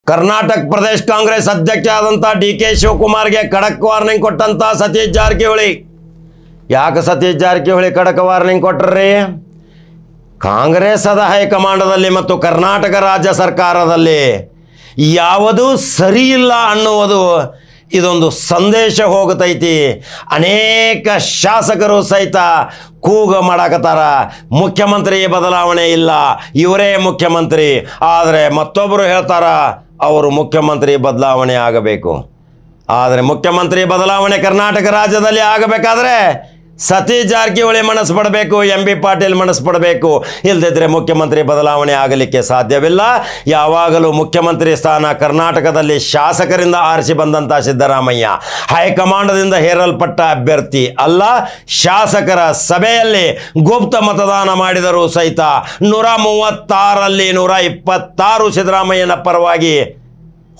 ಕರ್ನಾಟಕ ಪ್ರದೇಶ ಕಾಂಗ್ರೆಸ್ ಅಧ್ಯಕ್ಷ ಆದಂಥ DK ಶಿವಕುಮಾರ್ಗೆ ಖಡಕ್ ವಾರ್ನಿಂಗ್ ಕೊಟ್ಟಂಥ ಸತೀಶ್ ಜಾರಕಿಹೊಳಿ. ಯಾಕೆ ಸತೀಶ್ ಜಾರಕಿಹೊಳಿ ಖಡಕ್ ವಾರ್ನಿಂಗ್ ಕೊಟ್ಟರ್ರಿ? ಕಾಂಗ್ರೆಸ್ಸದ ಹೈಕಮಾಂಡದಲ್ಲಿ ಮತ್ತು ಕರ್ನಾಟಕ ರಾಜ್ಯ ಸರ್ಕಾರದಲ್ಲಿ ಯಾವುದೂ ಸರಿ ಇಲ್ಲ ಅನ್ನುವುದು ಇದೊಂದು ಸಂದೇಶ ಹೋಗುತ್ತೈತಿ. ಅನೇಕ ಶಾಸಕರು ಸಹಿತ ಕೂಗ ಮಾಡಕತ್ತಾರ, ಮುಖ್ಯಮಂತ್ರಿ ಬದಲಾವಣೆ ಇಲ್ಲ, ಇವರೇ ಮುಖ್ಯಮಂತ್ರಿ. ಆದರೆ ಮತ್ತೊಬ್ಬರು ಹೇಳ್ತಾರ ಅವರು ಮುಖ್ಯಮಂತ್ರಿ ಬದಲಾವಣೆ ಆಗಬೇಕು. ಆದರೆ ಮುಖ್ಯಮಂತ್ರಿ ಬದಲಾವಣೆ ಕರ್ನಾಟಕ ರಾಜ್ಯದಲ್ಲಿ ಆಗಬೇಕಾದ್ರೆ ಸತೀಶ್ ಜಾರಕಿಹೊಳಿ ಮನಸ್ಸು ಪಡಬೇಕು, MB ಪಾಟೀಲ್ ಮನಸ್ಸು ಪಡಬೇಕು. ಇಲ್ಲದಿದ್ದರೆ ಮುಖ್ಯಮಂತ್ರಿ ಬದಲಾವಣೆ ಆಗಲಿಕ್ಕೆ ಸಾಧ್ಯವಿಲ್ಲ. ಯಾವಾಗಲೂ ಮುಖ್ಯಮಂತ್ರಿ ಸ್ಥಾನ ಕರ್ನಾಟಕದಲ್ಲಿ ಶಾಸಕರಿಂದ ಆರಿಸಿ ಬಂದಂಥ ಸಿದ್ದರಾಮಯ್ಯ ಹೈಕಮಾಂಡದಿಂದ ಹೇರಲ್ಪಟ್ಟ ಅಭ್ಯರ್ಥಿ ಅಲ್ಲ. ಶಾಸಕರ ಸಭೆಯಲ್ಲಿ ಗುಪ್ತ ಮತದಾನ ಮಾಡಿದರೂ ಸಹಿತ 136ರಲ್ಲಿ 126 ಸಿದ್ದರಾಮಯ್ಯನ ಪರವಾಗಿ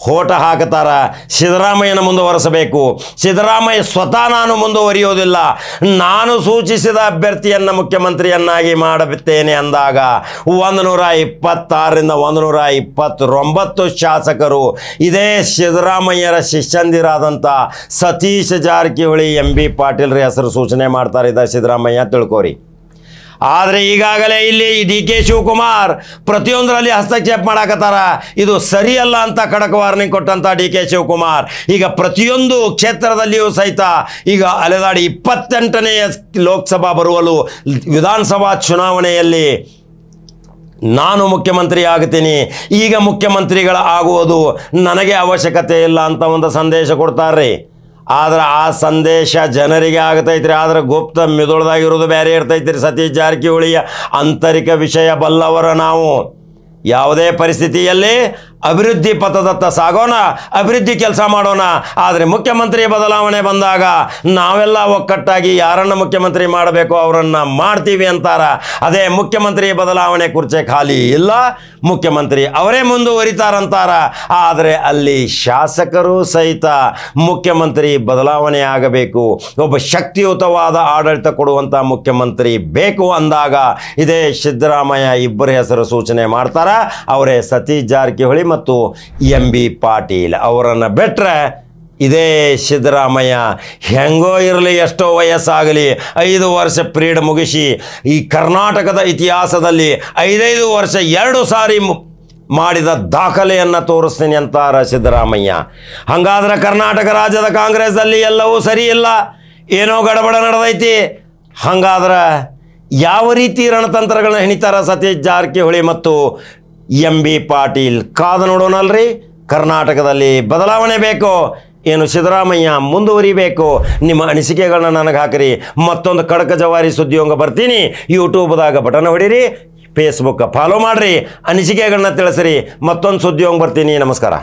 ಹೋಟ ಹಾಕುತ್ತಾರ. ಸಿದ್ದರಾಮಯ್ಯನ ಮುಂದುವರಿಸಬೇಕು. ಸಿದ್ದರಾಮಯ್ಯ ಸ್ವತಃ ನಾನು ಮುಂದುವರಿಯೋದಿಲ್ಲ, ನಾನು ಸೂಚಿಸಿದ ಅಭ್ಯರ್ಥಿಯನ್ನು ಮುಖ್ಯಮಂತ್ರಿಯನ್ನಾಗಿ ಮಾಡುತ್ತೇನೆ ಅಂದಾಗ 126ರಿಂದ 129 ಶಾಸಕರು ಇದೇ ಸಿದ್ದರಾಮಯ್ಯರ ಶಿಷ್ಯಂದಿರಾದಂಥ ಸತೀಶ್ ಜಾರಕಿಹೊಳಿ MB ಪಾಟೀಲ್ರ ಹೆಸರು ಸೂಚನೆ ಮಾಡ್ತಾರೆ. ಇದ್ದ ಸಿದ್ದರಾಮಯ್ಯ ತಿಳ್ಕೋರಿ. ಆದರೆ ಈಗಾಗಲೇ ಇಲ್ಲಿ DK ಶಿವಕುಮಾರ್ ಪ್ರತಿಯೊಂದರಲ್ಲಿ ಹಸ್ತಕ್ಷೇಪ ಮಾಡಕತ್ತಾರ. ಇದು ಸರಿಯಲ್ಲ ಅಂತ ಖಡಕ್ ವಾರ್ನಿಂಗ್ ಕೊಟ್ಟಂಥ DK ಶಿವಕುಮಾರ್ ಈಗ ಪ್ರತಿಯೊಂದು ಕ್ಷೇತ್ರದಲ್ಲಿಯೂ ಸಹಿತ ಈಗ ಅಲೆದಾಡಿ 28ನೇ ಲೋಕಸಭಾ ಬರುವಲು ವಿಧಾನಸಭಾ ಚುನಾವಣೆಯಲ್ಲಿ ನಾನು ಮುಖ್ಯಮಂತ್ರಿ ಆಗ್ತೀನಿ, ಈಗ ಮುಖ್ಯಮಂತ್ರಿಗಳ ಆಗುವುದು ನನಗೆ ಅವಶ್ಯಕತೆ ಇಲ್ಲ ಅಂತ ಒಂದು ಸಂದೇಶ ಕೊಡ್ತಾರೆ. ಆದ್ರೆ ಆ ಸಂದೇಶ ಜನರಿಗೆ ಆಗತೈತ್ರಿ. ಆದ್ರೆ ಗುಪ್ತ ಮಿದುಳ್ದಾಗಿರೋದು ಬೇರೆ ಇರ್ತೈತ್ರಿ. ಸತೀಶ್ ಜಾರಕಿಹೊಳಿಯ ಆಂತರಿಕ ವಿಷಯ ಬಲ್ಲವರ ನಾವು ಯಾವುದೇ ಪರಿಸ್ಥಿತಿಯಲ್ಲಿ ಅಭಿವೃದ್ಧಿ ಪಥದತ್ತ ಸಾಗೋಣ, ಅಭಿವೃದ್ಧಿ ಕೆಲಸ ಮಾಡೋಣ. ಆದರೆ ಮುಖ್ಯಮಂತ್ರಿ ಬದಲಾವಣೆ ಬಂದಾಗ ನಾವೆಲ್ಲ ಒಕ್ಕಟ್ಟಾಗಿ ಯಾರನ್ನು ಮುಖ್ಯಮಂತ್ರಿ ಮಾಡಬೇಕು ಅವರನ್ನು ಮಾಡ್ತೀವಿ ಅಂತಾರ. ಅದೇ ಮುಖ್ಯಮಂತ್ರಿ ಬದಲಾವಣೆ ಕುರ್ಚೆ ಖಾಲಿ ಇಲ್ಲ, ಮುಖ್ಯಮಂತ್ರಿ ಅವರೇ ಮುಂದುವರಿತಾರಂತಾರ. ಆದರೆ ಅಲ್ಲಿ ಶಾಸಕರು ಸಹಿತ ಮುಖ್ಯಮಂತ್ರಿ ಬದಲಾವಣೆ ಆಗಬೇಕು, ಒಬ್ಬ ಶಕ್ತಿಯುತವಾದ ಆಡಳಿತ ಕೊಡುವಂಥ ಮುಖ್ಯಮಂತ್ರಿ ಬೇಕು ಅಂದಾಗ ಇದೇ ಸಿದ್ದರಾಮಯ್ಯ ಇಬ್ಬರ ಹೆಸರು ಸೂಚನೆ ಮಾಡ್ತಾರ. ಅವರೇ ಸತೀಶ್ ಜಾರಕಿಹೊಳಿ ಮತ್ತು MB ಪಾಟೀಲ್. ಅವರನ್ನು ಬಿಟ್ಟರೆ ಇದೇ ಸಿದ್ದರಾಮಯ್ಯ ಹೆಂಗೋ ಇರಲಿ, ಎಷ್ಟೋ ವಯಸ್ಸಾಗಲಿ, 5 ವರ್ಷ ಪೀರಿಯಡ್ ಮುಗಿಸಿ ಈ ಕರ್ನಾಟಕದ ಇತಿಹಾಸದಲ್ಲಿ 5 ವರ್ಷ 2 ಸಾರಿ ಮಾಡಿದ ದಾಖಲೆಯನ್ನು ತೋರಿಸ್ತೀನಿ ಅಂತಾರ ಸಿದ್ದರಾಮಯ್ಯ. ಹಾಗಾದ್ರೆ ಕರ್ನಾಟಕ ರಾಜ್ಯದ ಕಾಂಗ್ರೆಸ್ಸಲ್ಲಿ ಎಲ್ಲವೂ ಸರಿ ಇಲ್ಲ, ಏನೋ ಗಡಬಡ ನಡೆದೈತಿ. ಹಾಗಾದ್ರೆ ಯಾವ ರೀತಿ ರಣತಂತ್ರಗಳನ್ನ ಹೆಣಿತಾರ ಸತೀಶ್ ಜಾರಕಿಹೊಳಿ ಮತ್ತು MB ಪಾಟೀಲ್? ಕಾದು ನೋಡೋಣಲ್ರಿ. ಕರ್ನಾಟಕದಲ್ಲಿ ಬದಲಾವಣೆ ಬೇಕು, ಏನು ಸಿದ್ದರಾಮಯ್ಯ ಮುಂದುವರಿಬೇಕು? ನಿಮ್ಮ ಅನಿಸಿಕೆಗಳನ್ನ ನನಗೆ ಹಾಕಿರಿ. ಮತ್ತೊಂದು ಖಡಕ ಜವಾರಿ ಸುದ್ದಿಯೊಂಗ ಬರ್ತೀನಿ. ಯೂಟ್ಯೂಬ್ದಾಗ ಬಟನ್ ಹೊಡೀರಿ, ಫೇಸ್ಬುಕ್ ಫಾಲೋ ಮಾಡಿರಿ, ಅನಿಸಿಕೆಗಳನ್ನ ತಿಳಿಸ್ರಿ. ಮತ್ತೊಂದು ಸುದ್ದಿಯೊಂಗ ಬರ್ತೀನಿ. ನಮಸ್ಕಾರ.